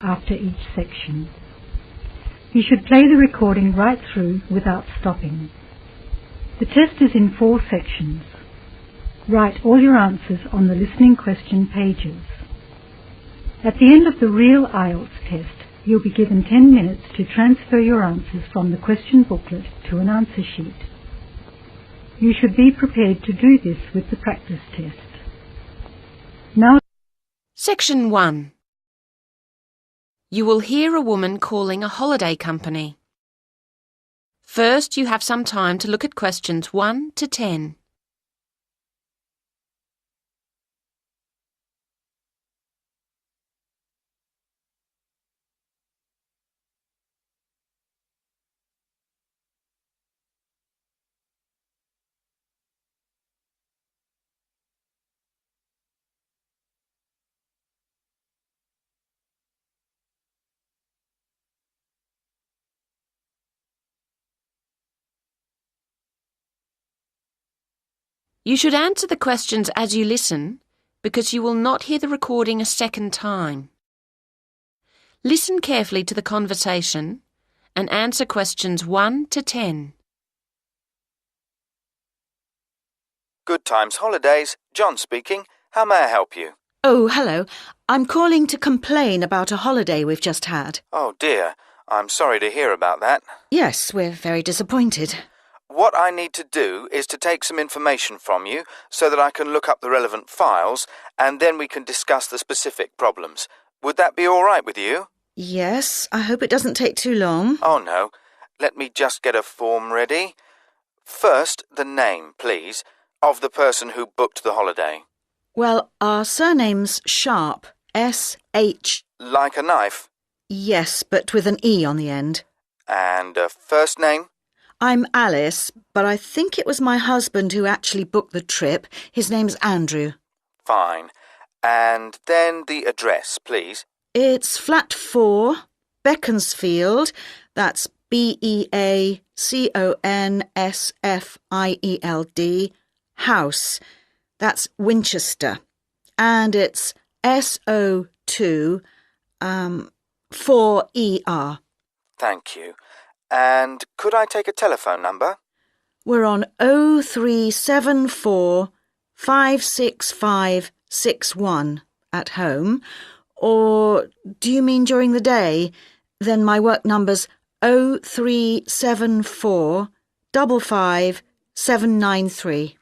after each section. You should play the recording right through without stopping. The test is in 4 sections. Write all your answers on the listening question pages. At the end of the real Ielts test, you'll be given 10 minutes to transfer your answers from the question booklet to an answer sheet. You should be prepared to do this with the practice test. Now, Section 1. You will hear a woman calling a holiday company. First, you have some time to look at questions 1 to 10. You should answer the questions as you listen, because you will not hear the recording a second time. Listen carefully to the conversation and answer questions 1 to 10. Good Times Holidays, John speaking. How may I help you? Oh, hello. I'm calling to complain about a holiday we've just had. Oh dear, I'm sorry to hear about that. Yes, we're very disappointed. What I need to do is to take some information from you so that I can look up the relevant files and then we can discuss the specific problems. Would that be all right with you? Yes, I hope it doesn't take too long. Oh no, let me just get a form ready. First, the name, please, of the person who booked the holiday. Well, our surname's Sharp, S-H. Like a knife? Yes, but with an E on the end. And a first name? I'm Alice, but I think it was my husband who actually booked the trip. His name's Andrew. Fine. And then the address, please. It's flat 4, Beaconsfield. That's Beaconsfield, house. That's Winchester. And it's SO2 4ER. Thank you. And could I take a telephone number? We're on 0374 56561 at home. Or do you mean during the day? Then my work number's 0374 55793.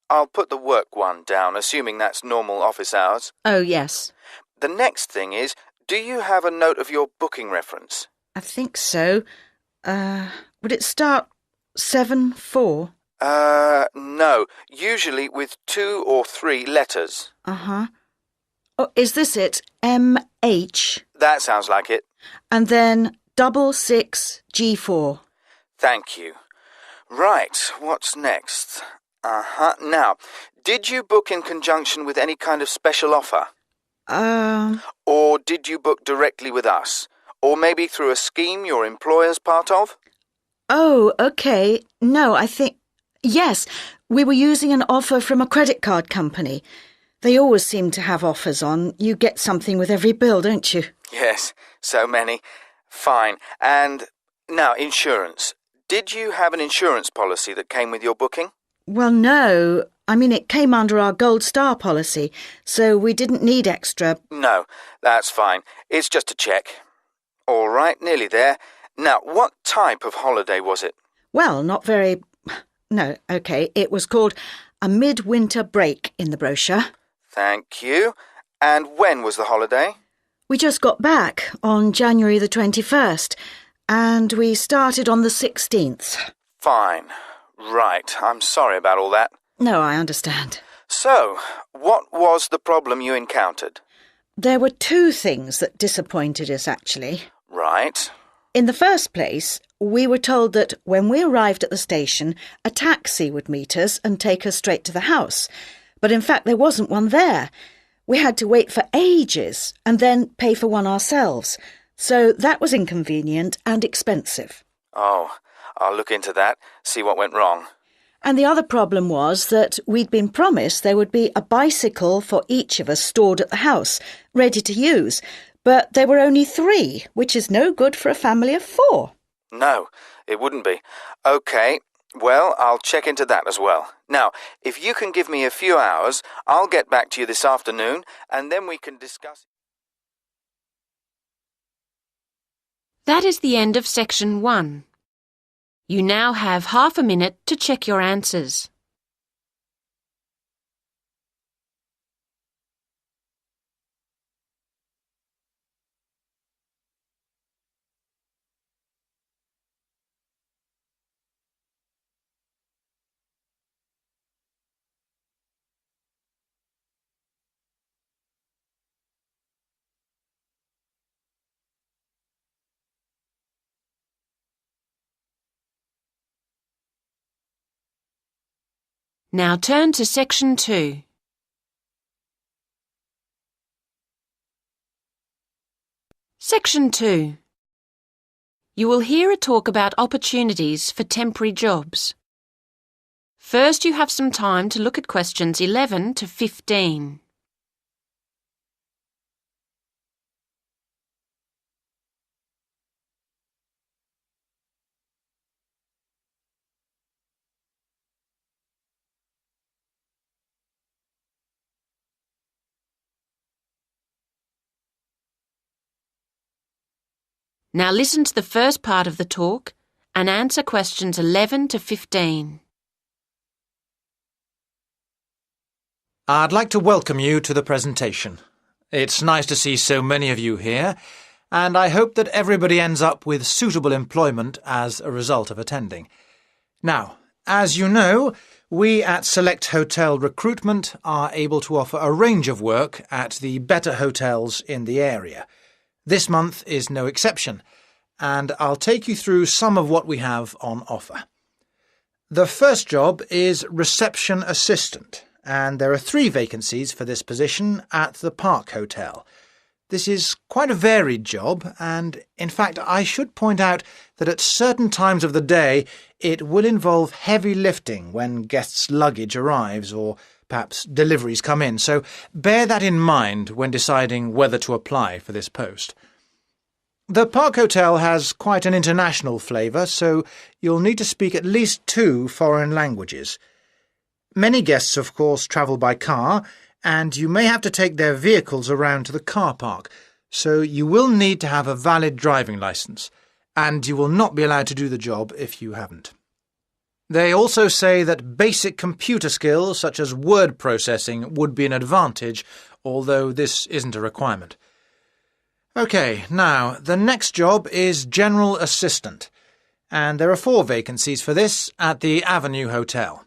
I'll put the work one down, assuming that's normal office hours. Oh, yes. The next thing is, do you have a note of your booking reference? I think so. Would it start 74? No. Usually with 2 or 3 letters. Uh-huh. Oh, is this it? MH? That sounds like it. And then 66G4. Thank you. Right, what's next? Now, did you book in conjunction with any kind of special offer? Or did you book directly with us? Or maybe through a scheme your employer's part of? Oh, OK. No, I think... Yes, we were using an offer from a credit card company. They always seem to have offers on. You get something with every bill, don't you? Yes, so many. Fine. And now, insurance. Did you have an insurance policy that came with your booking? Well, no. I mean, it came under our Gold Star policy, so we didn't need extra. No, that's fine. It's just a check. All right, nearly there. Now, what type of holiday was it? Well, not very... No, OK. It was called a midwinter break in the brochure. Thank you. And when was the holiday? We just got back on January the 21st, and we started on the 16th. Fine. Right. I'm sorry about all that. No, I understand. So, what was the problem you encountered? There were 2 things that disappointed us, actually. Right. In the first place, we were told that when we arrived at the station, a taxi would meet us and take us straight to the house. But in fact, there wasn't one there. We had to wait for ages and then pay for one ourselves. So that was inconvenient and expensive. Oh, I'll look into that, see what went wrong. And the other problem was that we'd been promised there would be a bicycle for each of us stored at the house, ready to use. but there were only 3, which is no good for a family of 4. No, it wouldn't be. OK, well, I'll check into that as well. Now, if you can give me a few hours, I'll get back to you this afternoon, and then we can discuss. That is the end of section 1. You now have half a minute to check your answers. Now turn to section 2. Section 2. You will hear a talk about opportunities for temporary jobs. First, you have some time to look at questions 11 to 15. Now listen to the first part of the talk and answer questions 11 to 15. I'd like to welcome you to the presentation. It's nice to see so many of you here, and I hope that everybody ends up with suitable employment as a result of attending. Now, as you know, we at Select Hotel Recruitment are able to offer a range of work at the better hotels in the area. This month is no exception, and I'll take you through some of what we have on offer. The first job is reception assistant, and there are 3 vacancies for this position at the Park Hotel. This is quite a varied job, and in fact I should point out that at certain times of the day it will involve heavy lifting when guests' luggage arrives or perhaps deliveries come in, so bear that in mind when deciding whether to apply for this post. The Park Hotel has quite an international flavour, so you'll need to speak at least 2 foreign languages. Many guests, of course, travel by car, and you may have to take their vehicles around to the car park, so you will need to have a valid driving licence, and you will not be allowed to do the job if you haven't. They also say that basic computer skills such as word processing would be an advantage, although this isn't a requirement. OK, now, the next job is general assistant, and there are 4 vacancies for this at the Avenue Hotel.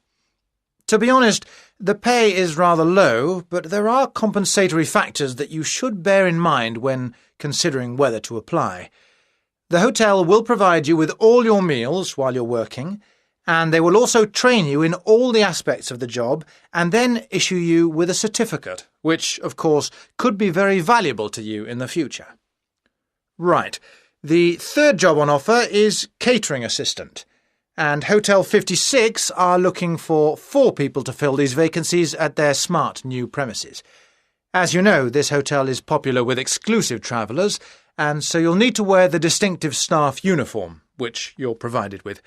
To be honest, the pay is rather low, but there are compensatory factors that you should bear in mind when considering whether to apply. The hotel will provide you with all your meals while you're working, and they will also train you in all the aspects of the job and then issue you with a certificate, which, of course, could be very valuable to you in the future. Right, the third job on offer is catering assistant, and Hotel 56 are looking for 4 people to fill these vacancies at their smart new premises. As you know, this hotel is popular with exclusive travellers, and so you'll need to wear the distinctive staff uniform, which you're provided with.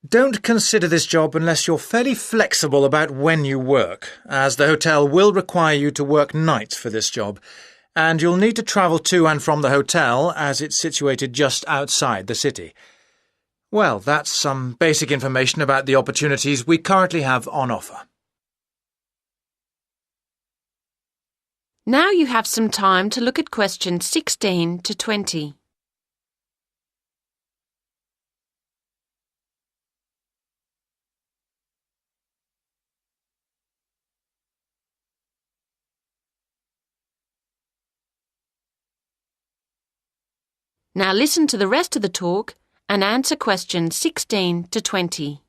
Don't consider this job unless you're fairly flexible about when you work, as the hotel will require you to work nights for this job, and you'll need to travel to and from the hotel as it's situated just outside the city. Well, that's some basic information about the opportunities we currently have on offer. Now you have some time to look at questions 16 to 20. Now listen to the rest of the talk and answer questions 16 to 20.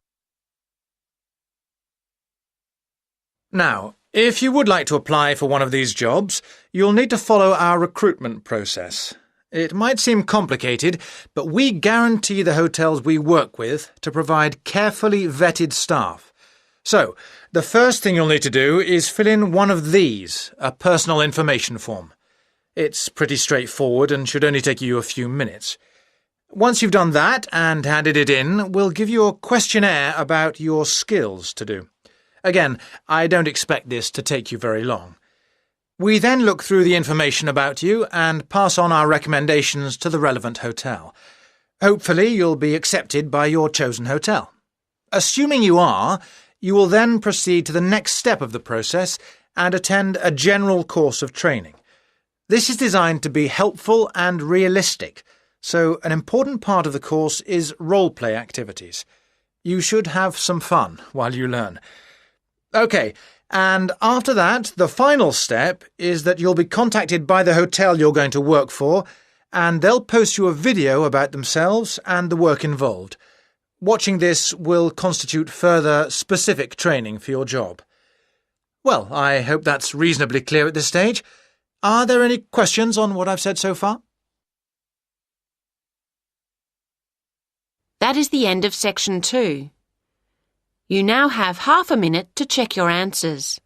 Now, if you would like to apply for one of these jobs, you'll need to follow our recruitment process. It might seem complicated, but we guarantee the hotels we work with to provide carefully vetted staff. So, the first thing you'll need to do is fill in one of these, a personal information form. It's pretty straightforward and should only take you a few minutes. Once you've done that and handed it in, we'll give you a questionnaire about your skills to do. Again, I don't expect this to take you very long. We then look through the information about you and pass on our recommendations to the relevant hotel. Hopefully you'll be accepted by your chosen hotel. Assuming you are, you will then proceed to the next step of the process and attend a general course of training. This is designed to be helpful and realistic, so an important part of the course is role-play activities. You should have some fun while you learn. OK, and after that, the final step is that you'll be contacted by the hotel you're going to work for, and they'll post you a video about themselves and the work involved. Watching this will constitute further specific training for your job. Well, I hope that's reasonably clear at this stage. Are there any questions on what I've said so far? That is the end of section 2. You now have half a minute to check your answers.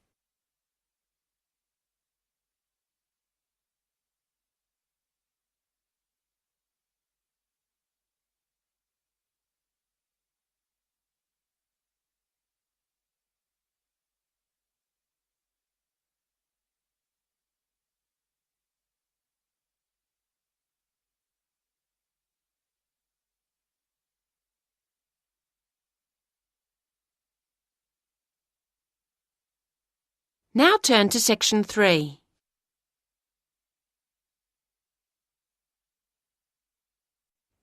Now turn to section 3.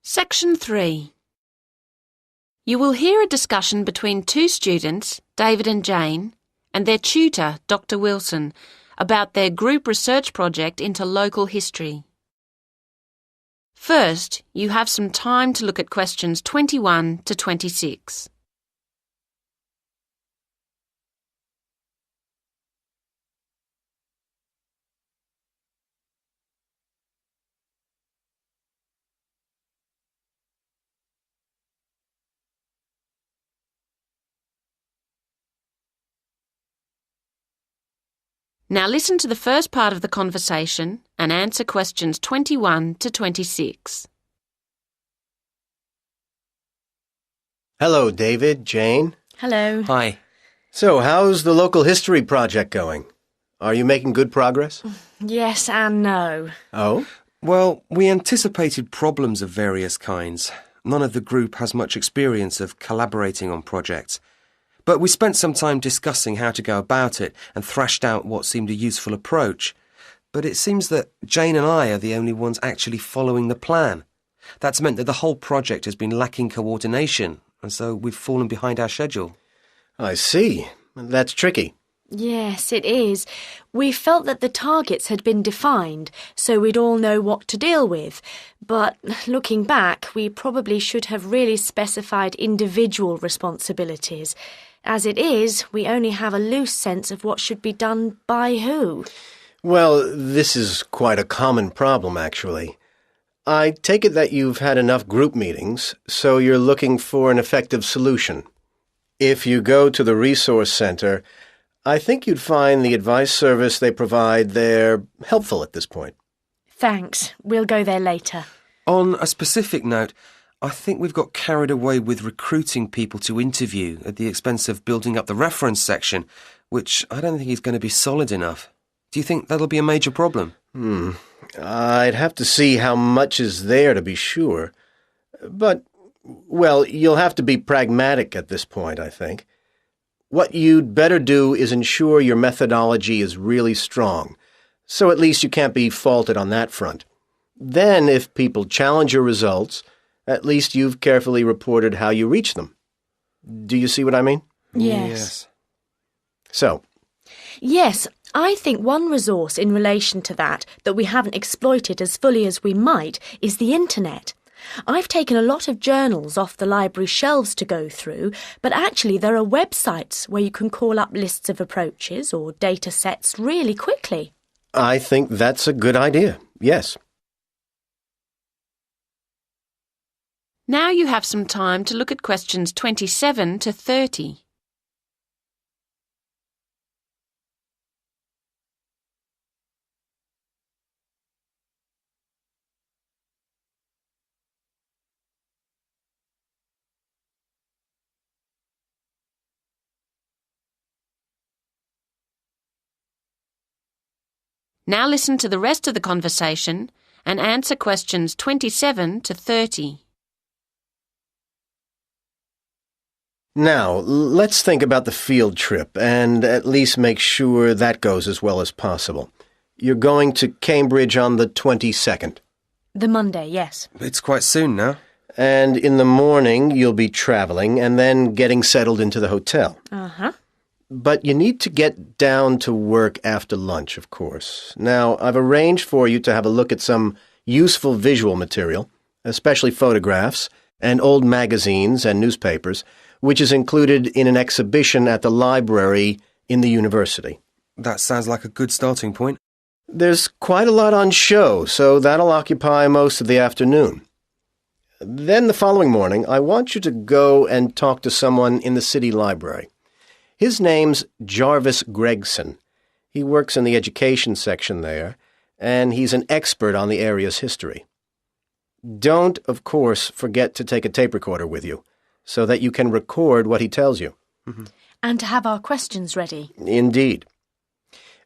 Section 3. You will hear a discussion between two students, David and Jane, and their tutor, Dr. Wilson, about their group research project into local history. First, you have some time to look at questions 21 to 26. Now listen to the first part of the conversation and answer questions 21 to 26. Hello, David, Jane. Hello. Hi. So, how's the local history project going? Are you making good progress? Yes and no. Oh? Well, we anticipated problems of various kinds. None of the group has much experience of collaborating on projects. But we spent some time discussing how to go about it and thrashed out what seemed a useful approach. But it seems that Jane and I are the only ones actually following the plan. That's meant that the whole project has been lacking coordination, and so we've fallen behind our schedule. I see. That's tricky. Yes, it is. We felt that the targets had been defined, so we'd all know what to deal with. But looking back, we probably should have really specified individual responsibilities. As it is, we only have a loose sense of what should be done by who. Well, this is quite a common problem, actually. I take it that you've had enough group meetings, so you're looking for an effective solution. If you go to the resource center, I think you'd find the advice service they provide there helpful at this point. Thanks. We'll go there later. On a specific note, I think we've got carried away with recruiting people to interview at the expense of building up the reference section, which I don't think is going to be solid enough. Do you think that'll be a major problem? I'd have to see how much is there to be sure. But, well, you'll have to be pragmatic at this point, I think. What you'd better do is ensure your methodology is really strong, so at least you can't be faulted on that front. Then, if people challenge your results, at least you've carefully reported how you reach them. Do you see what I mean? Yes. So? Yes, I think one resource in relation to that we haven't exploited as fully as we might is the internet. I've taken a lot of journals off the library shelves to go through, but actually there are websites where you can call up lists of approaches or data sets really quickly. I think that's a good idea, yes. Now you have some time to look at questions 27 to 30. Now listen to the rest of the conversation and answer questions 27 to 30. Now, let's think about the field trip and at least make sure that goes as well as possible. You're going to Cambridge on the 22nd. The Monday, yes. It's quite soon now. And in the morning, you'll be travelling and then getting settled into the hotel. Uh-huh. But you need to get down to work after lunch, of course. Now, I've arranged for you to have a look at some useful visual material, especially photographs and old magazines and newspapers, which is included in an exhibition at the library in the university. That sounds like a good starting point. There's quite a lot on show, so that'll occupy most of the afternoon. Then the following morning, I want you to go and talk to someone in the city library. His name's Jarvis Gregson. He works in the education section there, and he's an expert on the area's history. Don't, of course, forget to take a tape recorder with you, so that you can record what he tells you. Mm-hmm. And to have our questions ready. Indeed.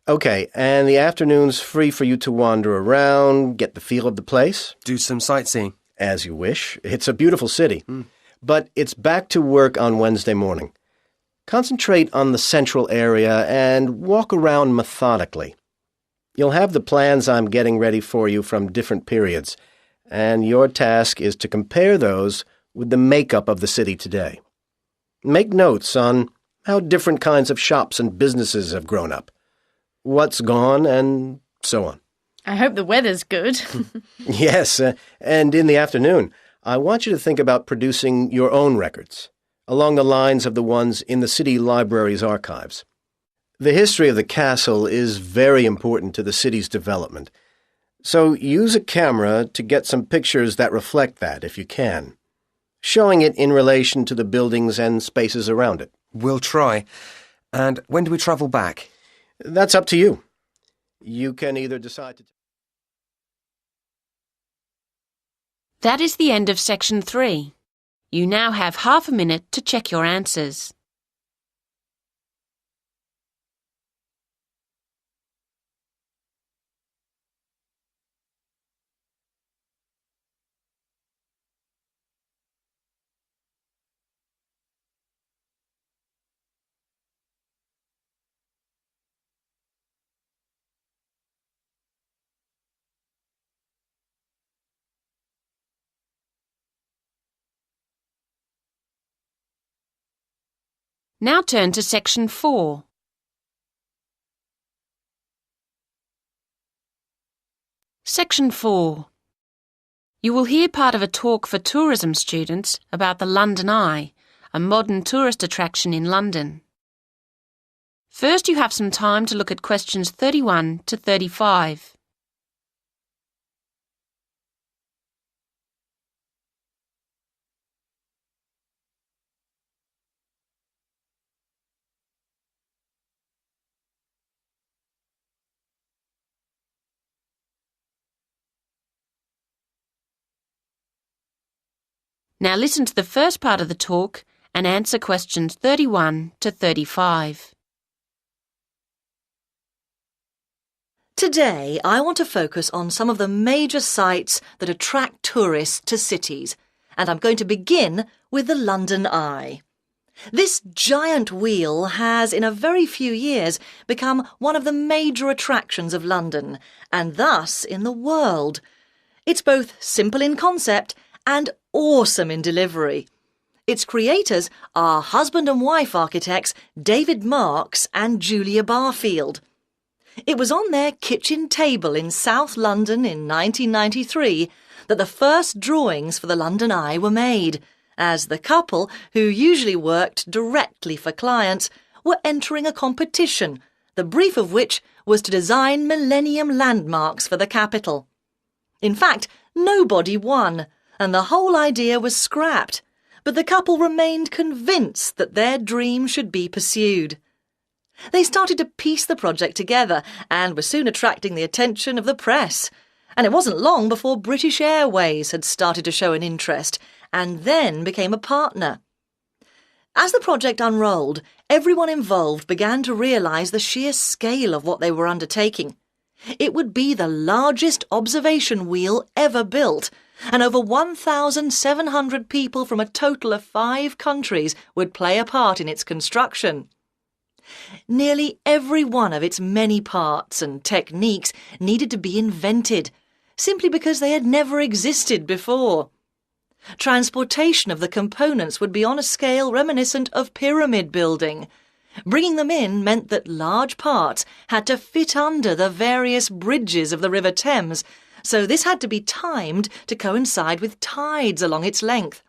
Okay, and the afternoon's free for you to wander around, get the feel of the place. Do some sightseeing. As you wish. It's a beautiful city. But it's back to work on Wednesday morning. Concentrate on the central area and walk around methodically. You'll have the plans I'm getting ready for you from different periods, and your task is to compare those with the makeup of the city today. Make notes on how different kinds of shops and businesses have grown up, what's gone, and so on. I hope the weather's good. Yes, and in the afternoon, I want you to think about producing your own records, along the lines of the ones in the city library's archives. The history of the castle is very important to the city's development, so use a camera to get some pictures that reflect that, if you can, showing it in relation to the buildings and spaces around it. We'll try. And when do we travel back? That's up to you. You can either decide to... That is the end of section 3. You now have half a minute to check your answers. Now turn to section 4. Section 4. You will hear part of a talk for tourism students about the London Eye, a modern tourist attraction in London. First, you have some time to look at questions 31 to 35. Now listen to the first part of the talk and answer questions 31 to 35. Today, I want to focus on some of the major sites that attract tourists to cities, and I'm going to begin with the London Eye. This giant wheel has, in a very few years, become one of the major attractions of London, and thus in the world. It's both simple in concept and awesome in delivery. Its creators are husband and wife architects David Marks and Julia Barfield. It was on their kitchen table in South London in 1993 that the first drawings for the London Eye were made, as the couple, who usually worked directly for clients, were entering a competition, the brief of which was to design millennium landmarks for the capital. In fact, nobody won, and the whole idea was scrapped, but the couple remained convinced that their dream should be pursued. They started to piece the project together and were soon attracting the attention of the press. And it wasn't long before British Airways had started to show an interest and then became a partner. As the project unrolled, everyone involved began to realise the sheer scale of what they were undertaking. It would be the largest observation wheel ever built, and over 1,700 people from a total of 5 countries would play a part in its construction. Nearly every one of its many parts and techniques needed to be invented, simply because they had never existed before. Transportation of the components would be on a scale reminiscent of pyramid building. Bringing them in meant that large parts had to fit under the various bridges of the River Thames, so this had to be timed to coincide with tides along its length.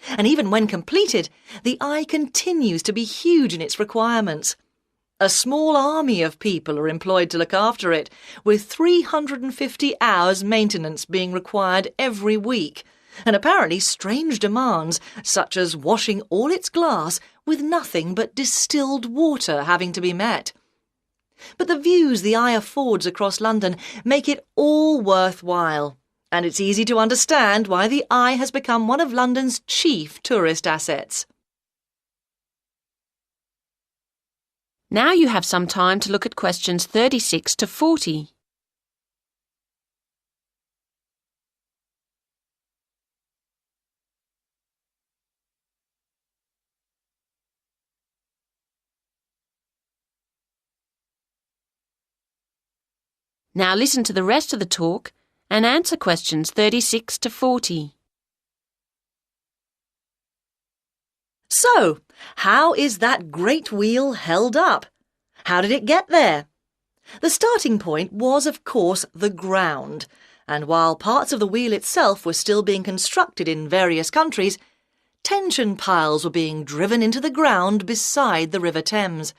And even when completed, the Eye continues to be huge in its requirements. A small army of people are employed to look after it, with 350 hours maintenance being required every week, and apparently strange demands, such as washing all its glass with nothing but distilled water having to be met. But the views the Eye affords across London make it all worthwhile, and it's easy to understand why the Eye has become one of London's chief tourist assets. Now you have some time to look at questions 36 to 40. Now listen to the rest of the talk and answer questions 36 to 40. So, how is that great wheel held up? How did it get there? The starting point was, of course, the ground, and while parts of the wheel itself were still being constructed in various countries, tension piles were being driven into the ground beside the River Thames.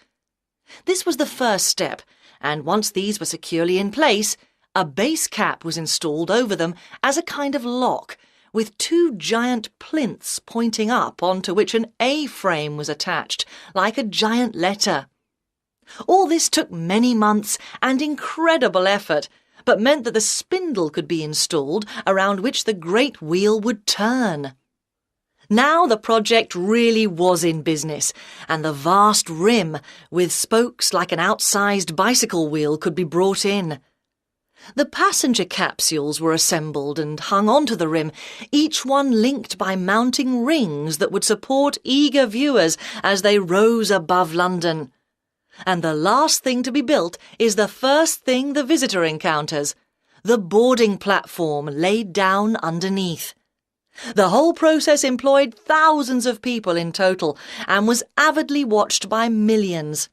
This was the first step, and once these were securely in place, a base cap was installed over them as a kind of lock, with 2 giant plinths pointing up onto which an A-frame was attached, like a giant letter. All this took many months and incredible effort, but meant that the spindle could be installed around which the great wheel would turn. Now the project really was in business, and the vast rim, with spokes like an outsized bicycle wheel, could be brought in. The passenger capsules were assembled and hung onto the rim, each one linked by mounting rings that would support eager viewers as they rose above London. And the last thing to be built is the first thing the visitor encounters, the boarding platform laid down underneath. The whole process employed thousands of people in total and was avidly watched by millions.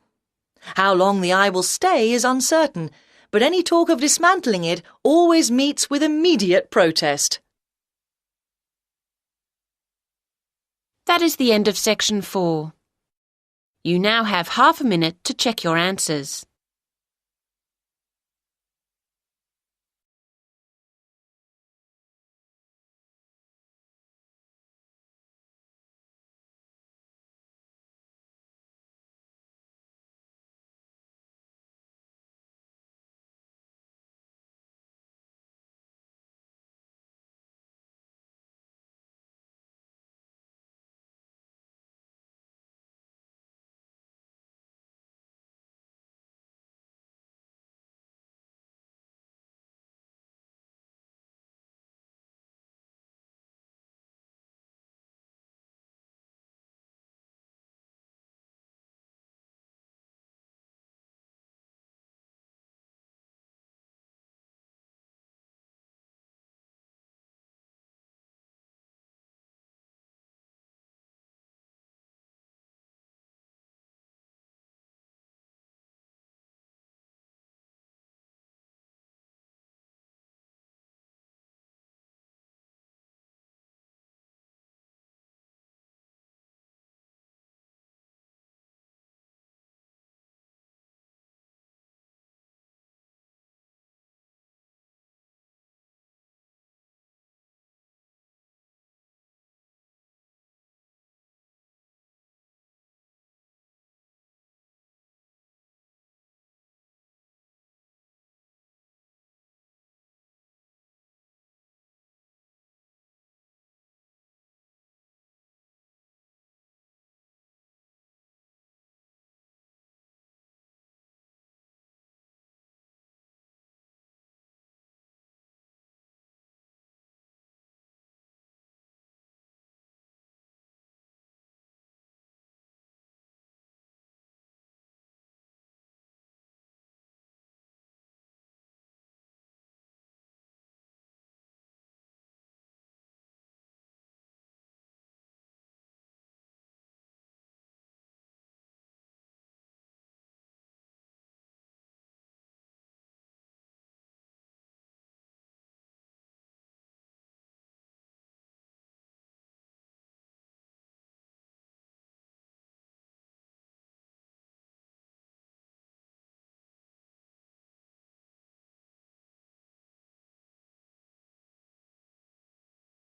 How long the Eye will stay is uncertain, but any talk of dismantling it always meets with immediate protest. That is the end of section 4. You now have half a minute to check your answers.